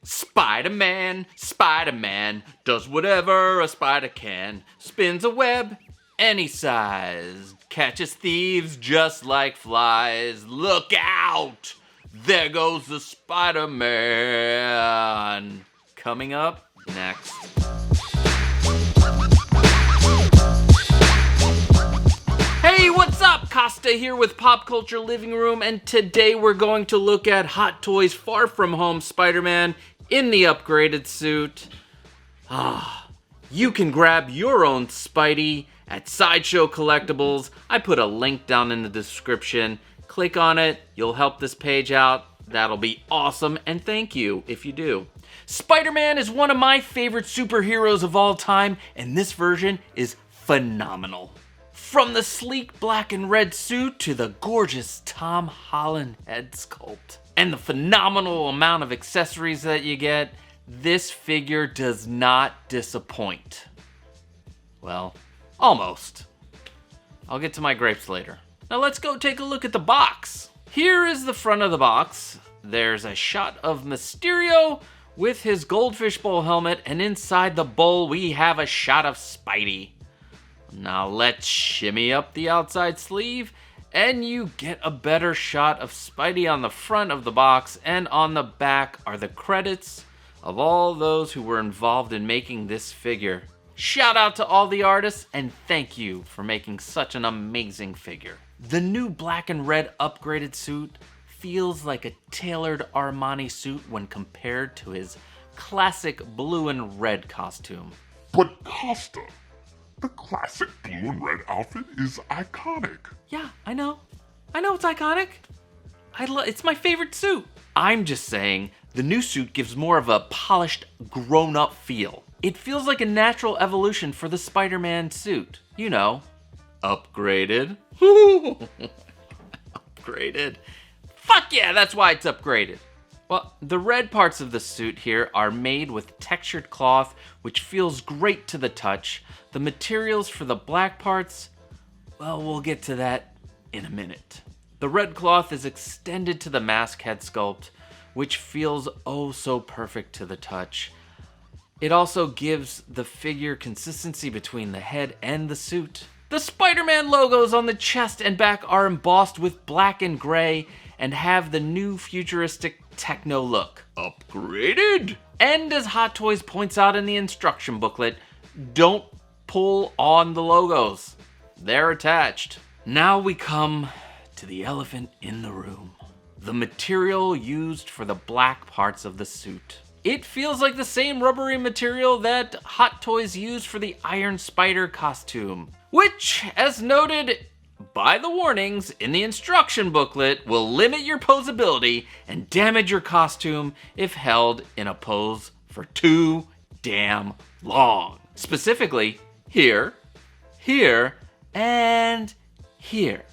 Spider-Man, Spider-Man, does whatever a spider can. Spins a web any size, catches thieves just like flies. Look out! There goes the Spider-Man. Coming up next. Hey, what's up? Costa here with Pop Culture Living Room, and today we're going to look at Hot Toys Far From Home Spider-Man in the upgraded suit. You can grab your own Spidey at Sideshow Collectibles. I put a link down in the description. Click on it, you'll help this page out. That'll be awesome, and thank you if you do. Spider-Man is one of my favorite superheroes of all time, and this version is phenomenal. From the sleek black and red suit to the gorgeous Tom Holland head sculpt and the phenomenal amount of accessories that you get, this figure does not disappoint. Well, almost. I'll get to my grapes later. Now let's go take a look at the box. Here is the front of the box. There's a shot of Mysterio with his goldfish bowl helmet, and inside the bowl we have a shot of Spidey. Now let's shimmy up the outside sleeve, and you get a better shot of Spidey on the front of the box, and on the back are the credits of all those who were involved in making this figure. Shout out to all the artists, and thank you for making such an amazing figure. The new black and red upgraded suit feels like a tailored Armani suit when compared to his classic blue and red costume. But Costa, the classic blue and red outfit is iconic. Yeah, I know it's iconic. It's my favorite suit. I'm just saying, the new suit gives more of a polished, grown-up feel. It feels like a natural evolution for the Spider-Man suit. You know, upgraded. Upgraded. Fuck yeah, that's why it's upgraded. Well, the red parts of the suit here are made with textured cloth, which feels great to the touch. The materials for the black parts, well, we'll get to that in a minute. The red cloth is extended to the mask head sculpt, which feels oh so perfect to the touch. It also gives the figure consistency between the head and the suit. The Spider-Man logos on the chest and back are embossed with black and gray and have the new futuristic techno look. Upgraded! And as Hot Toys points out in the instruction booklet, don't pull on the logos. They're attached. Now we come to the elephant in the room. The material used for the black parts of the suit. It feels like the same rubbery material that Hot Toys used for the Iron Spider costume, which, as noted by the warnings in the instruction booklet, will limit your posability and damage your costume if held in a pose for too damn long. Specifically, here, here, and here.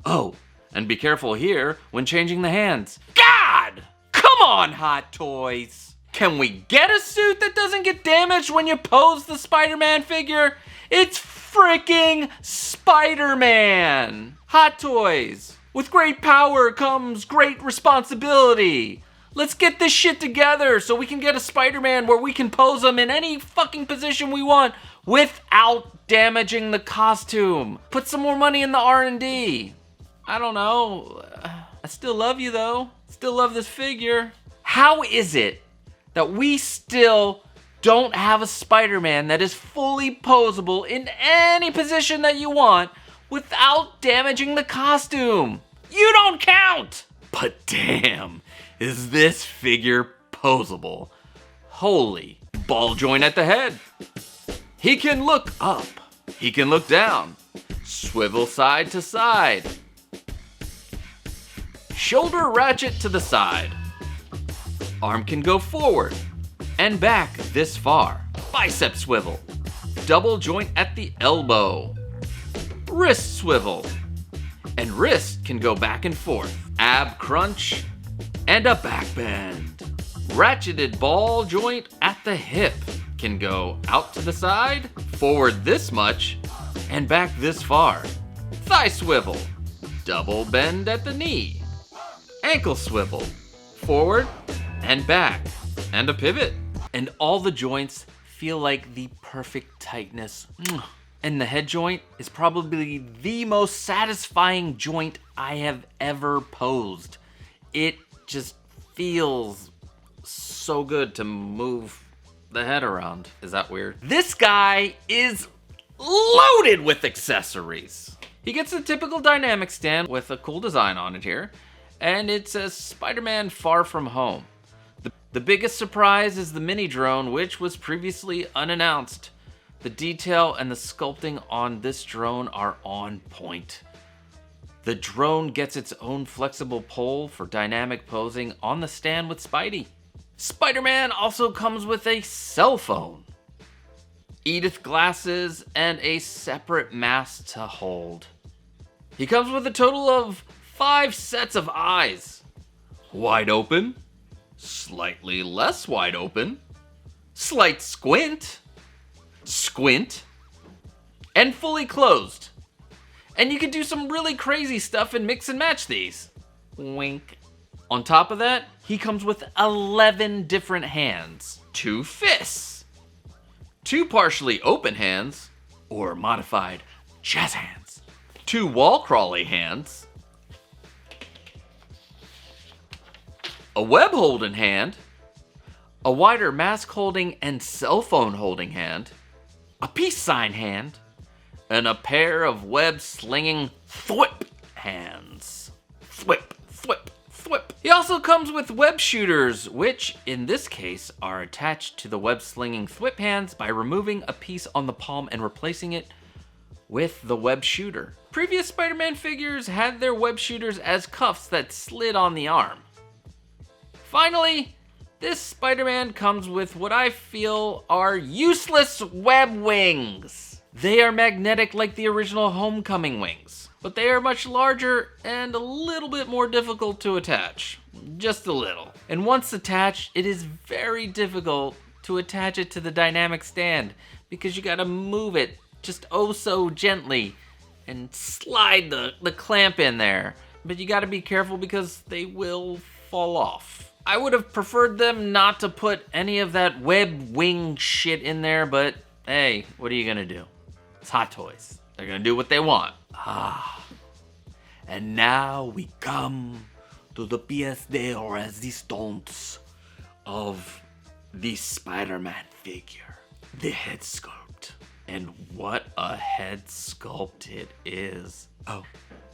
Oh, and be careful here when changing the hands. God! Come on, Hot Toys! Can we get a suit that doesn't get damaged when you pose the Spider-Man figure? It's freaking Spider-Man! Hot Toys! With great power comes great responsibility. Let's get this shit together so we can get a Spider-Man where we can pose him in any fucking position we want without damaging the costume. Put some more money in the R&D. I don't know. I still love you though. Still love this figure. How is it that we still don't have a Spider-Man that is fully posable in any position that you want without damaging the costume? You don't count! But damn, is this figure posable. Holy ball joint at the head. He can look up. He can look down. Swivel side to side. Shoulder ratchet to the side. Arm can go forward and back this far. Bicep swivel. Double joint at the elbow. Wrist swivel. And wrist can go back and forth. Ab crunch and a back bend. Ratcheted ball joint at the hip. Can go out to the side, forward this much, and back this far. Thigh swivel. Double bend at the knee. Ankle swivel. Forward and back. and a pivot. And all the joints feel like the perfect tightness. And the head joint is probably the most satisfying joint I have ever posed. It just feels so good to move the head around. Is that weird? This guy is loaded with accessories. He gets the typical dynamic stand with a cool design on it here, and it says Spider-Man Far From Home. The biggest surprise is the mini drone, which was previously unannounced. The detail and the sculpting on this drone are on point. The drone gets its own flexible pole for dynamic posing on the stand with Spidey. Spider-Man also comes with a cell phone, Edith glasses, and a separate mask to hold. He comes with a total of 5 sets of eyes. Wide open, slightly less wide open, slight squint, squint, and fully closed. And you can do some really crazy stuff and mix and match these. Wink. On top of that, he comes with 11 different hands, 2 fists, 2 partially open hands, or modified jazz hands, 2 wall crawly hands, a web holding hand, a wider mask holding and cell phone holding hand, a peace sign hand, and a pair of web slinging thwip hands. Thwip, thwip, thwip. He also comes with web shooters, which in this case are attached to the web slinging thwip hands by removing a piece on the palm and replacing it with the web shooter. Previous Spider-Man figures had their web shooters as cuffs that slid on the arm. Finally, this Spider-Man comes with what I feel are useless web wings. They are magnetic like the original Homecoming wings, but they are much larger and a little bit more difficult to attach. Just a little. And once attached, it is very difficult to attach it to the dynamic stand because you gotta move it just oh so gently and slide the clamp in there. But you gotta be careful because they will fall off. I would have preferred them not to put any of that web wing shit in there, but hey, what are you gonna do? It's Hot Toys. They're gonna do what they want. And now we come to the pièce de résistance of the Spider-Man figure, the head sculpt. And what a head sculpt it is. Oh,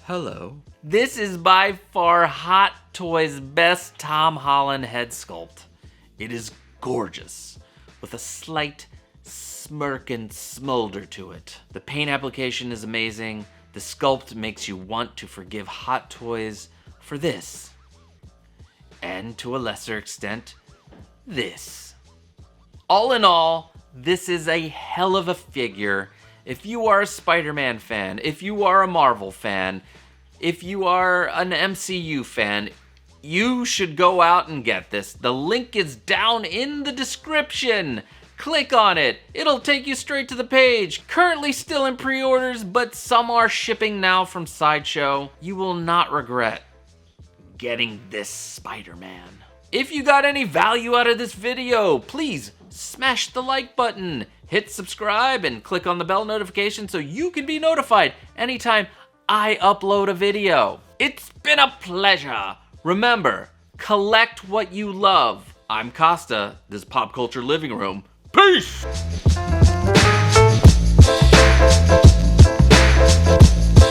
hello. This is by far Hot Toys' best Tom Holland head sculpt. It is gorgeous, with a slight smirk and smolder to it. The paint application is amazing. The sculpt makes you want to forgive Hot Toys for this. And to a lesser extent, this. All in all, this is a hell of a figure. If you are a Spider-Man fan, if you are a Marvel fan, if you are an MCU fan, you should go out and get this. The link is down in the description. Click on it. It'll take you straight to the page. Currently still in pre-orders, but some are shipping now from Sideshow. You will not regret getting this Spider-Man. If you got any value out of this video, please smash the like button, hit subscribe, and click on the bell notification so you can be notified anytime I upload a video. It's been a pleasure. Remember, collect what you love. I'm Costa, this is Pop Culture Living Room. Peace!